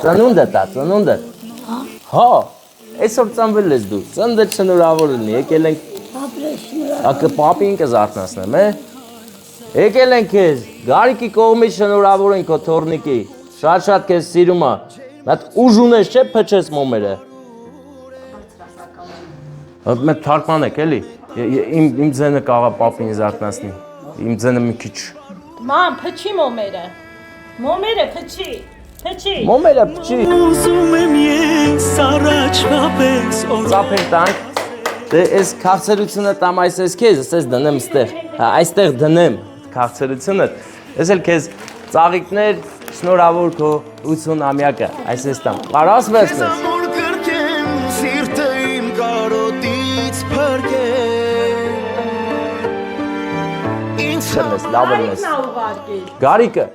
Ծնունդը տա, ծնունդը։ Հա, այսօր ծնվել ես դու, ծննդը շնորհավոր լինի, եկել ենք ակը պապին կզարթնացնեմ, եկել ենք քեզ, Գարիկի կողմից շնորհավոր ենք քո թորնիկի, շատ քեզ սիրում ա, մատ ուժ ունես չէ փչես մոմերը։ Մեկ թարգմանեք էլի, իմ ձենը կարա պապին զարթնացնի, իմ ձենը մի քիչ։ Ման, փչի մոմերը, մոմերը փչի, փչի։ Մոմերը փչի։ Ուզում եմ ես առաջվա պես Ծափեր տանք, դե այս քաղցրությունը տամ այս քեզ, ասես դնեմ ստեղ, այստեղ դնեմ քաղցրությունը, ես էլ քեզ ծաղիկներ շնորհավոր քո 80-ամյակը, այսպես տամ, կարաս վերցնես։ Ամոր կրկեմ սիրտը իմ կարոտից փրկել Ինչ լավ եմ ես։ Գարիկն ա ուղարկել։ Գարիկը